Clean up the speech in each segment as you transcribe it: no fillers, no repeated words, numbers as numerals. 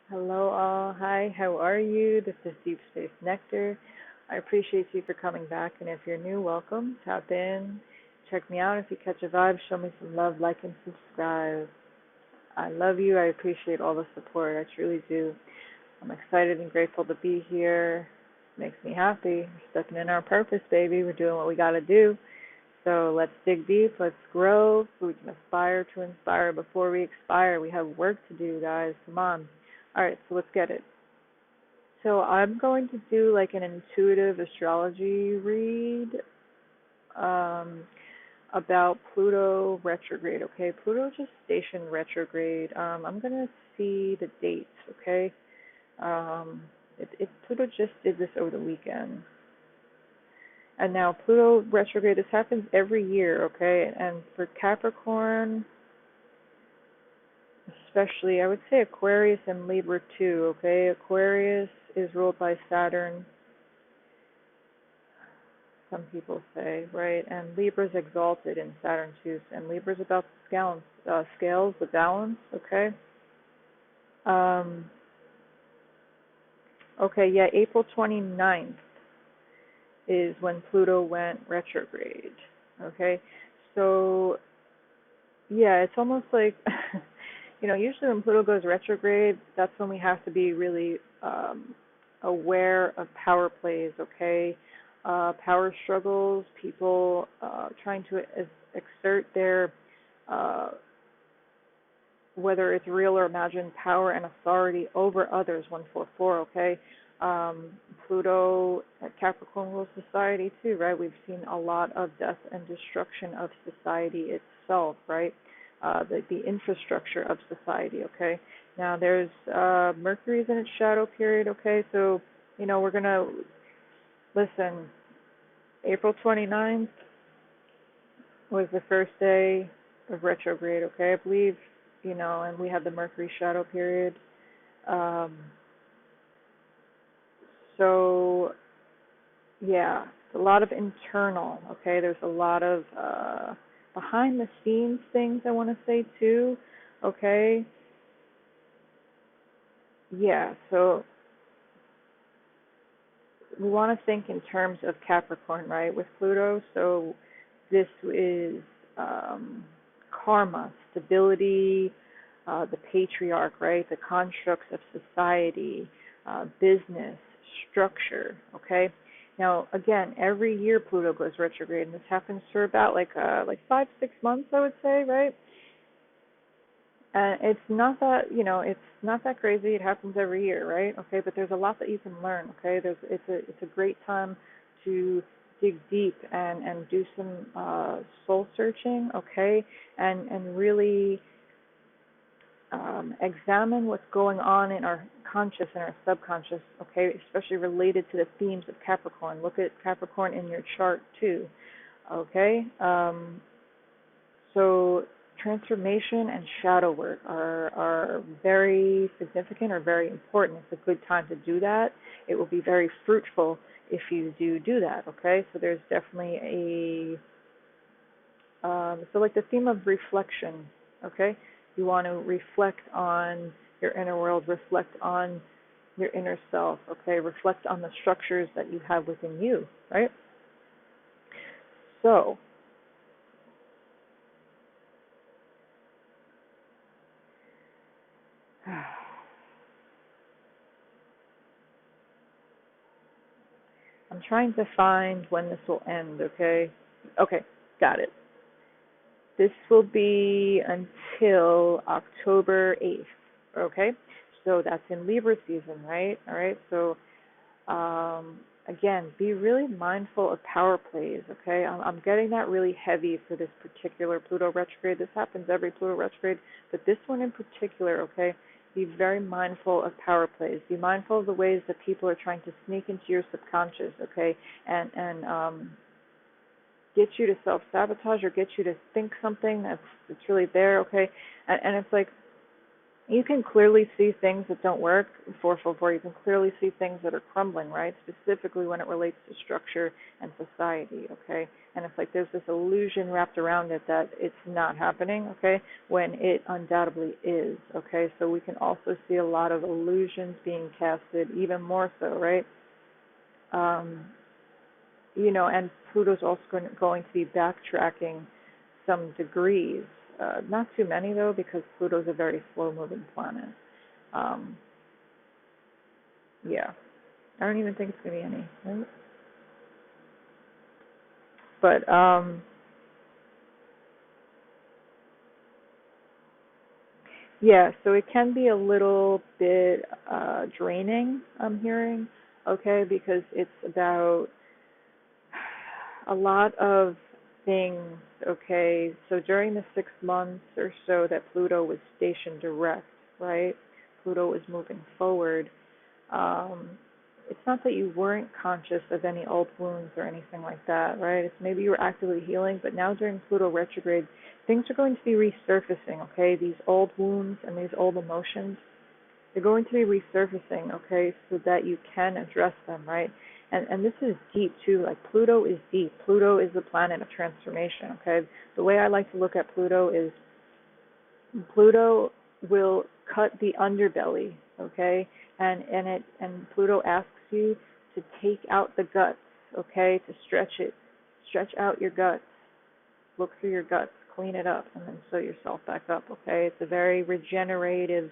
Hello all. Hi, how are you? This is Deep Space Nectar. I appreciate you for coming back, and if you're new, welcome. Tap in, check me out. If you catch a vibe, show me some love, like, and subscribe. I love you. I appreciate all the support. I truly do. I'm excited and grateful to be here. It makes me happy. We're stepping in our purpose, baby. We're doing what we got to do. So let's dig deep. Let's grow so we can aspire to inspire before we expire. We have work to do, guys. Come on. All right, so let's get it. So I'm going to do like an intuitive astrology read about Pluto retrograde, okay? Pluto just stationed retrograde. I'm going to see the dates, okay? Pluto just did this over the weekend. And now Pluto retrograde, this happens every year, okay? And for Capricorn, especially, I would say Aquarius and Libra too, okay? Aquarius is ruled by Saturn, some people say, right? And Libra's exalted in Saturn too, and Libra's about scales, the balance, okay? Okay, yeah, April 29th is when Pluto went retrograde, okay? So, yeah, it's almost like, usually when Pluto goes retrograde, that's when we have to be really aware of power plays, okay? Power struggles, people trying to exert their, whether it's real or imagined, power and authority over others, 144, okay? Pluto at Capricorn rules society too, right? We've seen a lot of death and destruction of society itself, right? The infrastructure of society, okay? Now there's Mercury's in its shadow period, okay? So, we're going to, listen, April 29th was the first day of retrograde, okay? I believe, and we had the Mercury shadow period. So, yeah, a lot of internal, okay? There's a lot of behind the scenes things I want to say too, okay? Yeah, so we want to think in terms of Capricorn, right, with Pluto. So this is karma, stability, the patriarch, right, the constructs of society, business, structure, okay? Now, again, every year Pluto goes retrograde, and this happens for about like 5-6 months, I would say, right? And it's not that, it's not that crazy. It happens every year, right? Okay, but there's a lot that you can learn, okay? It's a great time to dig deep and do some soul searching, okay? And really examine what's going on in our conscious and our subconscious, okay, especially related to the themes of Capricorn. Look at Capricorn in your chart too, okay? So transformation and shadow work are very significant or very important. It's a good time to do that. It will be very fruitful if you do that, okay? So there's definitely so like the theme of reflection, okay? You want to reflect on your inner world, reflect on your inner self, okay? Reflect on the structures that you have within you, right? So, I'm trying to find when this will end, okay? Okay, got it. This will be until October 8th, okay? So that's in Libra season, right? All right, so again, be really mindful of power plays, okay? I'm getting that really heavy for this particular Pluto retrograde. This happens every Pluto retrograde, but this one in particular, okay? Be very mindful of power plays. Be mindful of the ways that people are trying to sneak into your subconscious, okay? And get you to self-sabotage or get you to think something that's really there, okay? And it's like, You can clearly see things that don't work, 444. You can clearly see things that are crumbling, right? Specifically when it relates to structure and society, okay? And it's like there's this illusion wrapped around it that it's not happening, okay, when it undoubtedly is, okay? So we can also see a lot of illusions being casted, even more so, right? You know, and Pluto's also going to be backtracking some degrees. Not too many, though, because Pluto's a very slow-moving planet. Yeah. I don't even think it's going to be any, right? But, yeah, so it can be a little bit draining, I'm hearing, okay, because it's about a lot of things, okay? So during the 6 months or so that Pluto was stationed direct, right? Pluto was moving forward. It's not that you weren't conscious of any old wounds or anything like that, right? It's maybe you were actively healing, but now during Pluto retrograde, things are going to be resurfacing, okay? These old wounds and these old emotions, they're going to be resurfacing, okay, so that you can address them, right? And this is deep too. Like Pluto is deep. Pluto is the planet of transformation, okay? The way I like to look at Pluto is Pluto will cut the underbelly, okay? And Pluto asks you to take out the guts, okay? To stretch it. Stretch out your guts. Look through your guts, clean it up, and then sew yourself back up, okay? It's a very regenerative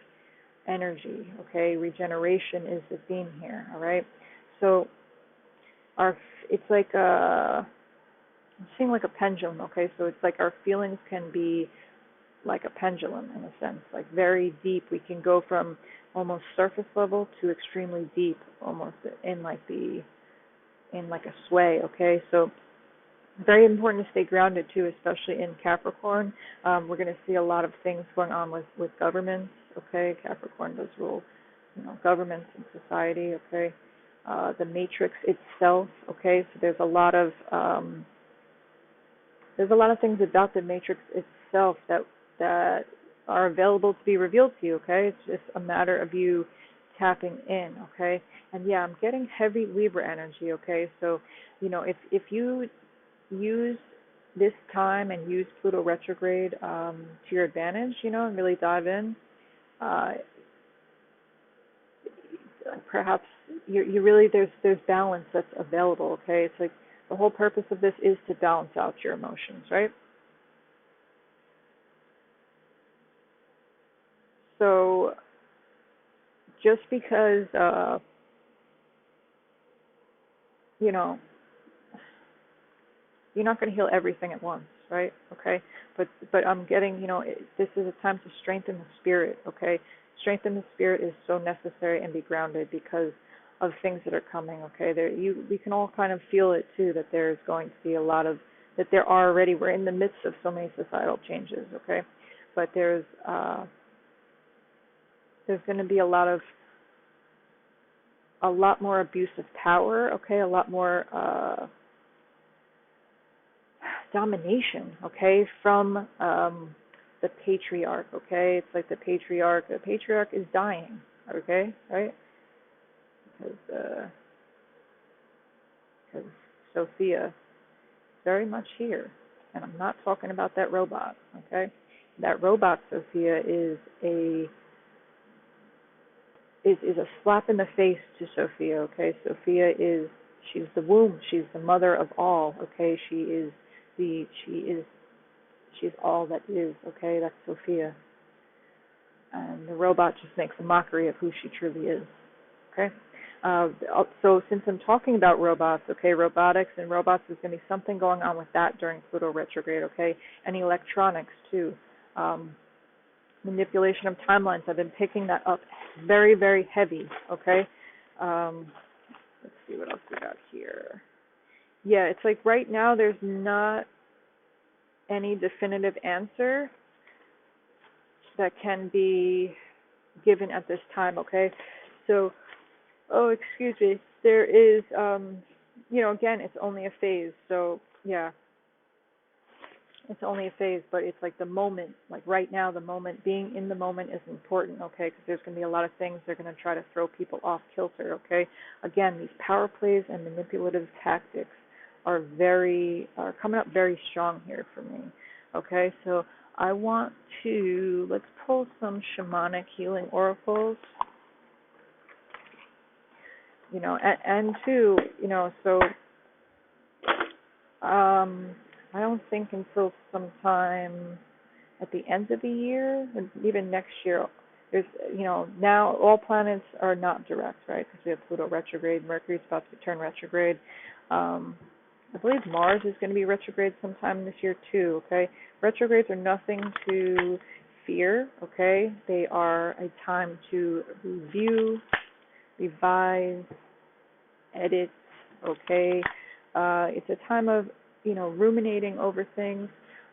energy, okay? Regeneration is the theme here, all right? So it's like I'm seeing like a pendulum, okay? So it's like our feelings can be like a pendulum in a sense, like very deep. We can go from almost surface level to extremely deep, almost in like a sway, okay? So very important to stay grounded too, especially in Capricorn. We're going to see a lot of things going on with governments, okay? Capricorn does rule, governments and society, okay? The matrix itself, okay? So there's a lot of things about the matrix itself that are available to be revealed to you, okay? It's just a matter of you tapping in, okay? And yeah, I'm getting heavy Libra energy, okay? So, if you use this time and use Pluto retrograde to your advantage, and really dive in, perhaps you really there's balance that's available, okay? It's like the whole purpose of this is to balance out your emotions, right? So just because you're not going to heal everything at once, right? Okay, but I'm getting, this is a time to strengthen the spirit, okay? Strengthen the spirit is so necessary, and be grounded because of things that are coming, okay? We can all kind of feel it too, that there's going to be a lot of, that there are already, we're in the midst of so many societal changes, okay? But there's going to be a lot more abuse of power, okay? A lot more domination, okay, from the patriarch, okay? It's like the patriarch is dying, okay, right? Because Sophia is very much here, and I'm not talking about that robot, okay? That robot, Sophia, is a slap in the face to Sophia, okay? Sophia she's the womb, she's the mother of all, okay? She's all that is, okay? That's Sophia. And the robot just makes a mockery of who she truly is, okay? So since I'm talking about robots, okay, robotics and robots, is going to be something going on with that during Pluto retrograde, okay? And electronics too. Manipulation of timelines. I've been picking that up very, very heavy, okay? Let's see what else we got here. Yeah, it's like right now there's not any definitive answer that can be given at this time, okay? So, excuse me, there is, again, it's only a phase, so, yeah. It's only a phase, but it's like the moment, like right now, the moment, being in the moment is important, okay? Because there's going to be a lot of things they're going to try to throw people off kilter, okay? Again, these power plays and manipulative tactics are coming up very strong here for me, okay? So I want to, let's pull some shamanic healing oracles, you know, and too, you know, so I don't think until sometime at the end of the year, and even next year, there's, you know, now all planets are not direct, right? Because we have Pluto retrograde, Mercury's about to turn retrograde. I believe Mars is going to be retrograde sometime this year too, okay? Retrogrades are nothing to fear, okay? They are a time to review, revise, edit, okay? It's a time of, you know, ruminating over things,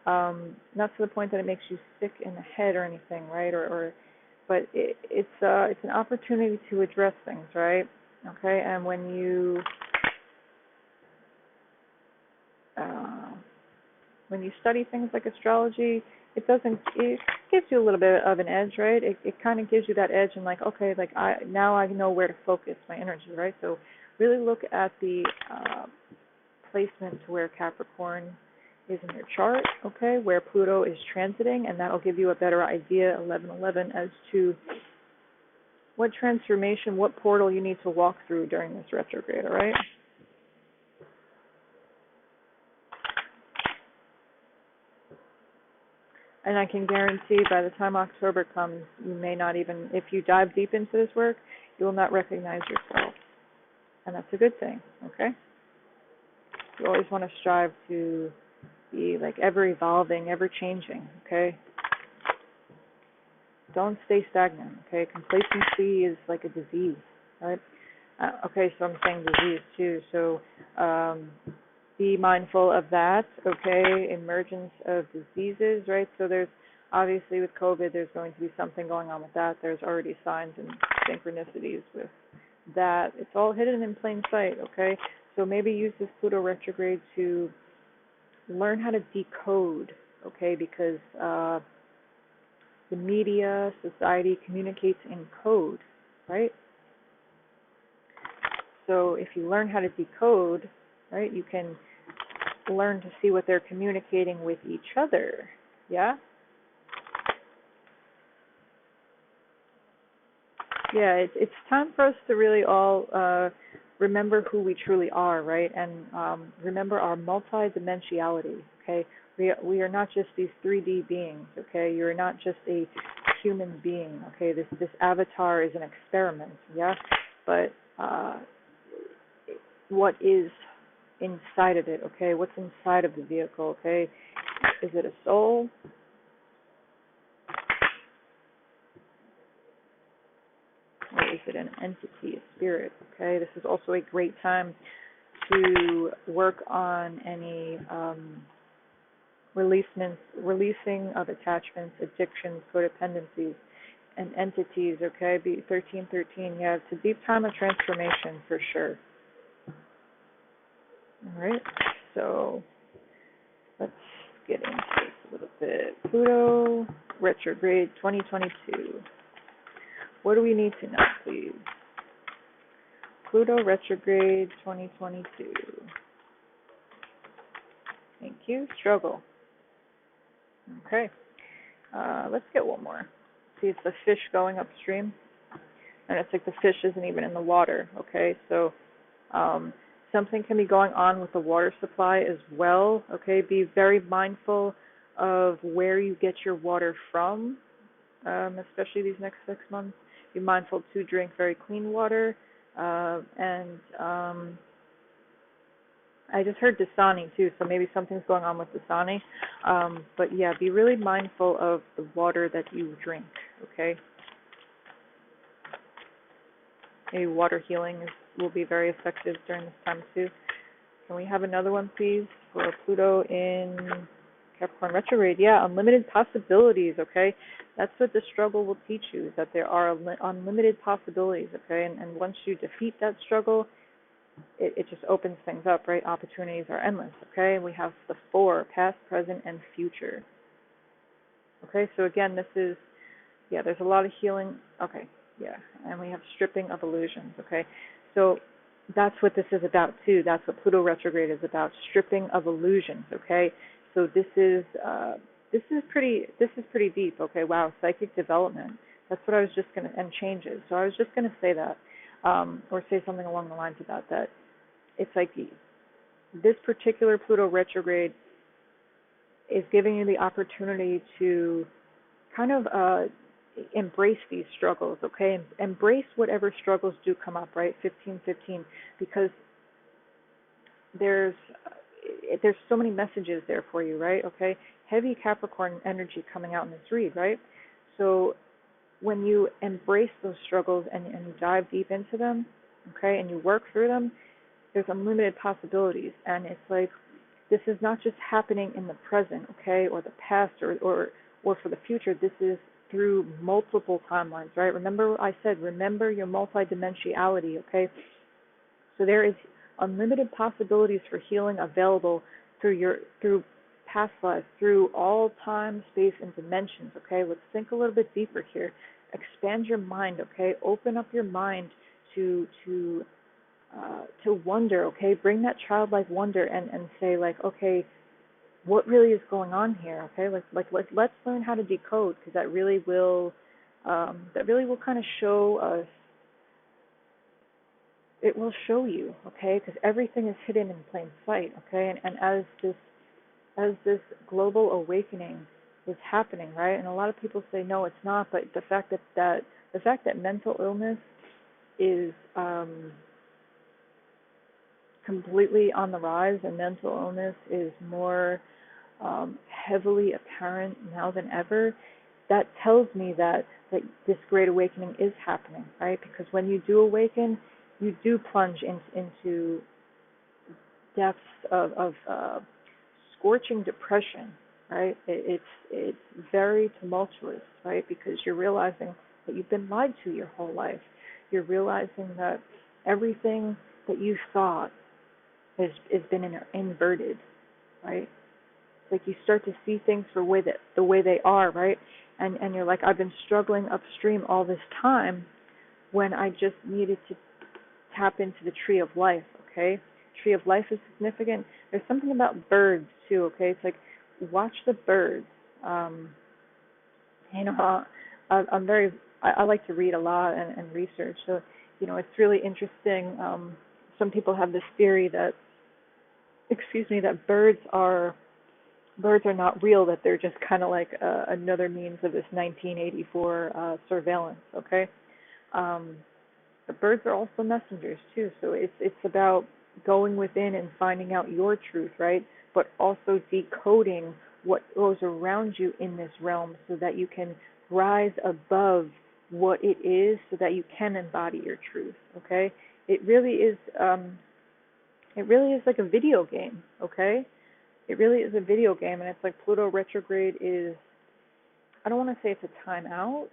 not to the point that it makes you sick in the head or anything, right? But it's an opportunity to address things, right? Okay, and when you study things like astrology, it gives you a little bit of an edge, right? It kind of gives you that edge, and like, okay, like now I know where to focus my energy, right? So really look at the placement to where Capricorn is in your chart, okay, where Pluto is transiting, and that'll give you a better idea, 11/11, as to what transformation, what portal you need to walk through during this retrograde, all right? And I can guarantee by the time October comes, you may not even, if you dive deep into this work, you will not recognize yourself. And that's a good thing, okay? You always want to strive to be like ever evolving, ever changing, okay? Don't stay stagnant, okay? Complacency is like a disease, right? Okay, so I'm saying disease too. So be mindful of that, okay? Emergence of diseases, right? So there's obviously with COVID, there's going to be something going on with that. There's already signs and synchronicities with that. It's all hidden in plain sight, okay? So maybe use this Pluto retrograde to learn how to decode, okay? Because the media, society communicates in code, right? So if you learn how to decode, right, you can learn to see what they're communicating with each other, yeah? Yeah, it's time for us to really all remember who we truly are, right? And remember our multidimensionality, okay? We are not just these 3D beings, okay? You're not just a human being, okay? This avatar is an experiment, yeah? But what is inside of it, okay? What's inside of the vehicle, okay? Is it a soul? Or is it an entity, a spirit, okay? This is also a great time to work on any releasing of attachments, addictions, codependencies, and entities, okay? Be 1313, yeah, it's a deep time of transformation for sure. All right, so let's get into this a little bit. Pluto retrograde 2022. What do we need to know, please? Pluto retrograde 2022. Thank you. Struggle. Okay. Let's get one more. See, it's the fish going upstream. And it's like the fish isn't even in the water. Okay, so something can be going on with the water supply as well. Okay, be very mindful of where you get your water from, especially these next 6 months. Be mindful to drink very clean water. And I just heard Dasani too, so maybe something's going on with Dasani. But yeah, be really mindful of the water that you drink, okay? Maybe water healing will be very effective during this time too. Can we have another one, please, for Pluto in Capricorn retrograde? Yeah, unlimited possibilities, okay? That's what the struggle will teach you, is that there are unlimited possibilities, okay? And once you defeat that struggle, it just opens things up, right? Opportunities are endless, okay? We have the 4, past, present, and future. Okay, so again, this is, yeah, there's a lot of healing. Okay, yeah, and we have stripping of illusions, okay? So that's what this is about too. That's what Pluto retrograde is about, stripping of illusions, okay? So this is pretty deep, okay? Wow, psychic development. That's what I was just going to, and changes. So I was just going to say that, or say something along the lines about that. It's like this particular Pluto retrograde is giving you the opportunity to kind of embrace these struggles, okay? Embrace whatever struggles do come up, right? 15-15, because there's so many messages there for you, right? Okay, heavy Capricorn energy coming out in this read, right? So when you embrace those struggles and you dive deep into them, okay, and you work through them, there's unlimited possibilities. And it's like, this is not just happening in the present, okay, or the past, or for the future. This is through multiple timelines, right? Remember I said, remember your multidimensionality, okay? So there is unlimited possibilities for healing available through past lives, through all time, space, and dimensions, okay? Let's think a little bit deeper here. Expand your mind, okay? Open up your mind to wonder, okay? Bring that childlike wonder and say, like, okay, what really is going on here, okay? Let's learn how to decode, because that really will kind of show us. It will show you, okay? Because everything is hidden in plain sight, okay? And as this global awakening is happening, right? And a lot of people say no, it's not, but the fact that mental illness is completely on the rise, and mental illness is more heavily apparent now than ever, that tells me that this great awakening is happening, right? Because when you do awaken, you do plunge into depths of scorching depression, right? It's very tumultuous, right? Because you're realizing that you've been lied to your whole life. You're realizing that everything that you thought has been inverted, right? It's like you start to see things the way they are, right? And you're like, I've been struggling upstream all this time when I just needed to tap into the tree of life, okay? Tree of life is significant. There's something about birds too, okay? It's like, watch the birds. You know, I like to read a lot and research, so you know, it's really interesting. Some people have this theory that, that birds are not real, that they're just kind of like another means of this 1984 surveillance, okay? The birds are also messengers too, so it's about going within and finding out your truth, right? But also decoding what goes around you in this realm, so that you can rise above what it is, so that you can embody your truth, okay? It really is like a video game, okay? It really is a video game, and it's like Pluto retrograde is, I don't want to say it's a timeout,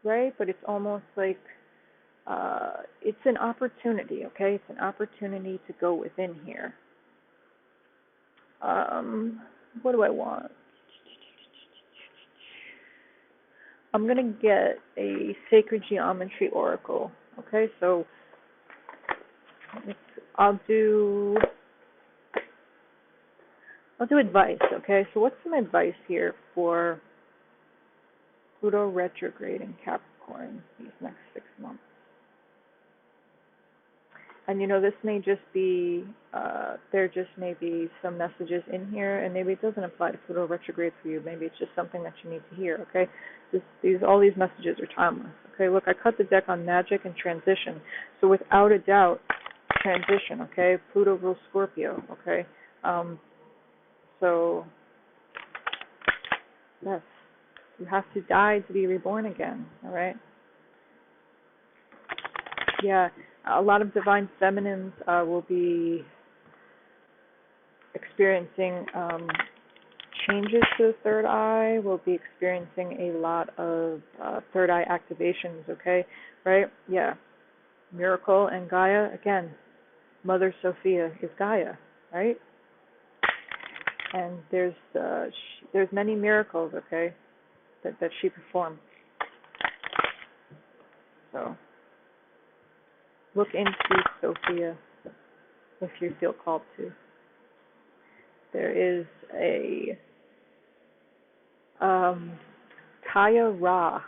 right? But it's almost like it's an opportunity, okay? It's an opportunity to go within here. What do I want? I'm going to get a sacred geometry oracle, okay? So I'll do advice, okay? So what's some advice here for Pluto retrograde in Capricorn these next 6 months? And you know, this may just be, there just may be some messages in here, and maybe it doesn't apply to Pluto retrograde for you. Maybe it's just something that you need to hear, okay? All these messages are timeless, okay? Look, I cut the deck on magic and transition. So without a doubt, transition, okay? Pluto rules Scorpio, okay? So, yes, you have to die to be reborn again, all right? Yeah, a lot of divine feminines will be experiencing changes to the third eye. We'll be experiencing a lot of third eye activations, okay? Right? Yeah. Miracle and Gaia, again, Mother Sophia is Gaia, right? And there's many miracles, okay, that she performed. So look into Sophia if you feel called to. There is a Kaya Ra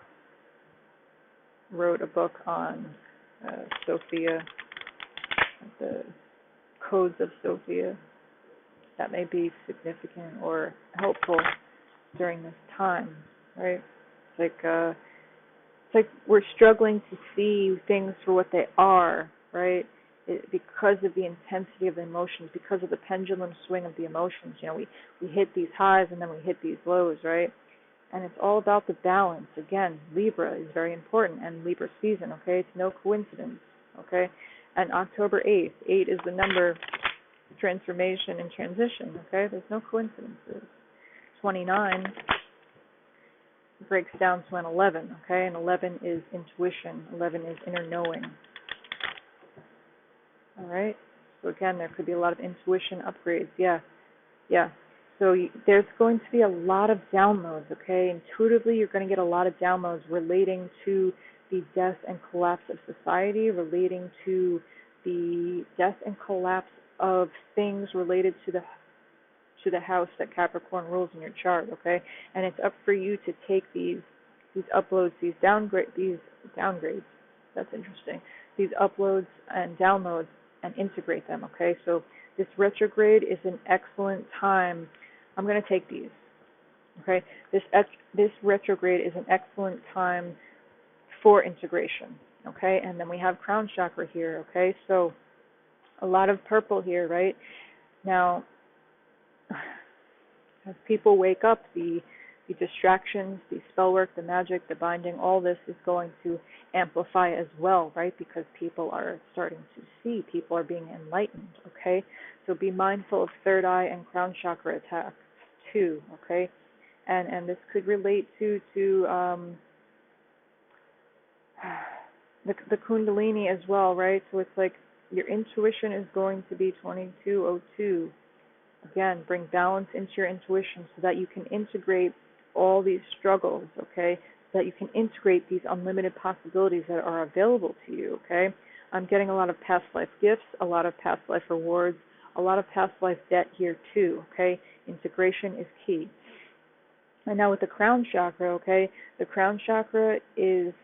wrote a book on Sophia, the codes of Sophia that may be significant or helpful during this time, right? It's like we're struggling to see things for what they are, right? Because of the intensity of the emotions, because of the pendulum swing of the emotions. You know, we hit these highs and then we hit these lows, right? And it's all about the balance. Again, Libra is very important, and Libra season, okay? It's no coincidence, okay? And October 8th, 8 is the number of transformation and transition, okay? There's no coincidences. 29 breaks down to an 11, okay? And 11 is intuition. 11 is inner knowing. All right? So again, there could be a lot of intuition upgrades. Yeah. So there's going to be a lot of downloads, okay? Intuitively, you're going to get a lot of downloads relating to the death and collapse of society, relating to the death and collapse of things related to the house that Capricorn rules in your chart, okay? And it's up for you to take these uploads, these downgrades. That's interesting. These uploads and downloads and integrate them, okay? So this retrograde is an excellent time. I'm going to take these, okay? This retrograde is an excellent time for integration, okay? And then we have Crown Chakra here, okay? So a lot of purple here, right? Now, as people wake up, the distractions, the spell work, the magic, the binding, all this is going to amplify as well, right? Because people are starting to see, people are being enlightened, okay? So be mindful of third eye and crown chakra attacks too, okay? And this could relate to the Kundalini as well, right? So it's like your intuition is going to be 2202. Again, bring balance into your intuition so that you can integrate all these struggles, okay? So that you can integrate these unlimited possibilities that are available to you, okay? I'm getting a lot of past life gifts, a lot of past life rewards, a lot of past life debt here too, okay? Integration is key. And now with the crown chakra, okay, the crown chakra is,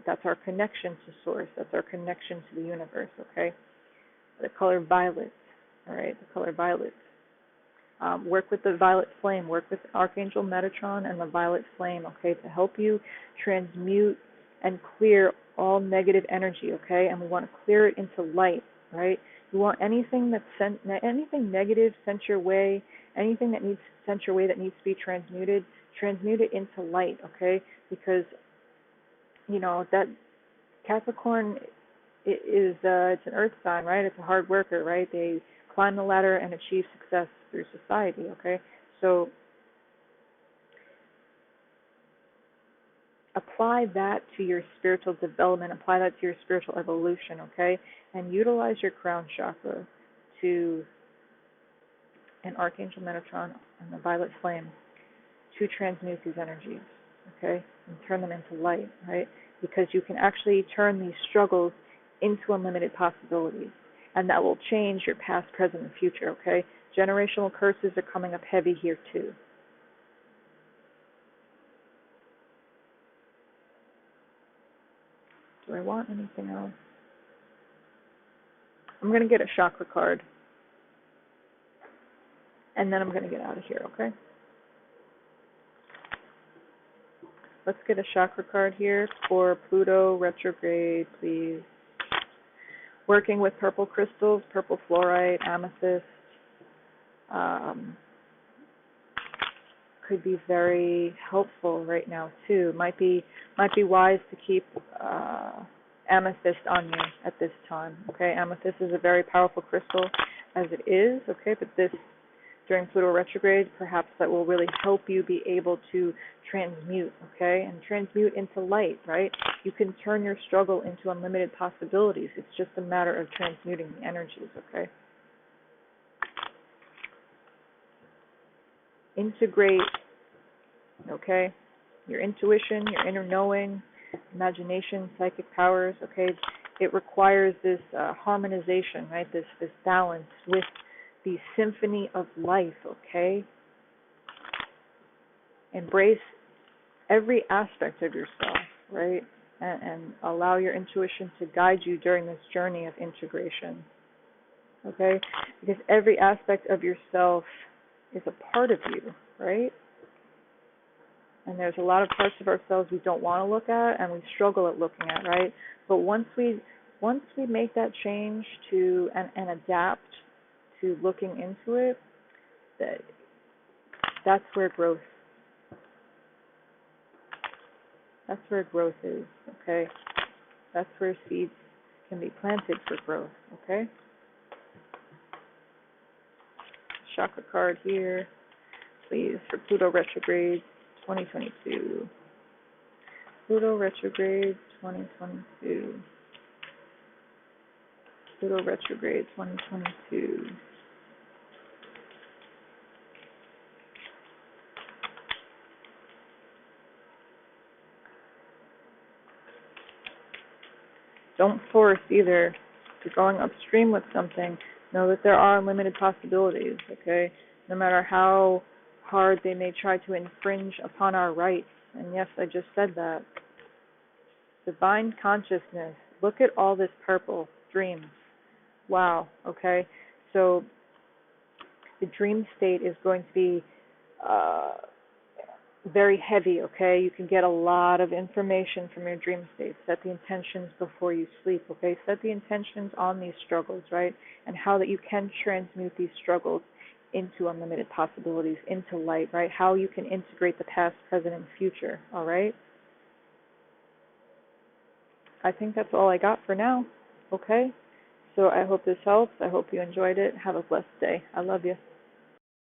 that's our connection to source, that's our connection to the universe, okay? The color violet, all right, the color violet. Work with the violet flame, work with Archangel Metatron and the violet flame, okay, to help you transmute and clear all negative energy, okay? And we want to clear it into light, right? We want anything anything negative sent your way, anything that needs sent your way that needs to be transmute it into light, okay? Because you know that Capricorn is it's an earth sign, right? It's a hard worker, right? They climb the ladder and achieve success through society, okay? So apply that to your spiritual development, apply that to your spiritual evolution, okay? And utilize your crown chakra to an Archangel Metatron and the violet flame to transmute these energies, okay? And turn them into light, right? Because you can actually turn these struggles into unlimited possibilities. And that will change your past, present, and future, okay? Generational curses are coming up heavy here too. Do I want anything else? I'm going to get a chakra card. And then I'm going to get out of here, okay? Let's get a chakra card here for Pluto retrograde, please. Working with purple crystals, purple fluorite, amethyst. Could be very helpful right now too. Might be wise to keep amethyst on you at this time. Okay, amethyst is a very powerful crystal as it is. Okay, but this during Pluto retrograde, perhaps that will really help you be able to transmute, okay? And transmute into light, right? You can turn your struggle into unlimited possibilities. It's just a matter of transmuting the energies, okay? Integrate, okay? Your intuition, your inner knowing, imagination, psychic powers, okay? It requires this harmonization, right? This balance with the symphony of life, okay? Embrace every aspect of yourself, right? And allow your intuition to guide you during this journey of integration, okay? Because every aspect of yourself is a part of you, right? And there's a lot of parts of ourselves we don't want to look at and we struggle at looking at, right? But once we make that change to and adapt to looking into it, that's where growth is, okay? That's where seeds can be planted for growth, okay? Chakra card here, please, for Pluto retrograde 2022. Pluto retrograde 2022. Pluto retrograde 2022. Don't force either. If you're going upstream with something, know that there are unlimited possibilities, okay? No matter how hard they may try to infringe upon our rights. And yes, I just said that. Divine consciousness. Look at all this purple. Dreams. Wow, okay? So the dream state is going to be very heavy, okay? You can get a lot of information from your dream state. Set the intentions before you sleep, okay? Set the intentions on these struggles, right? And how that you can transmute these struggles into unlimited possibilities, into light, right? How you can integrate the past, present, and future, all right? I think that's all I got for now, okay? So I hope this helps. I hope you enjoyed it. Have a blessed day. I love you.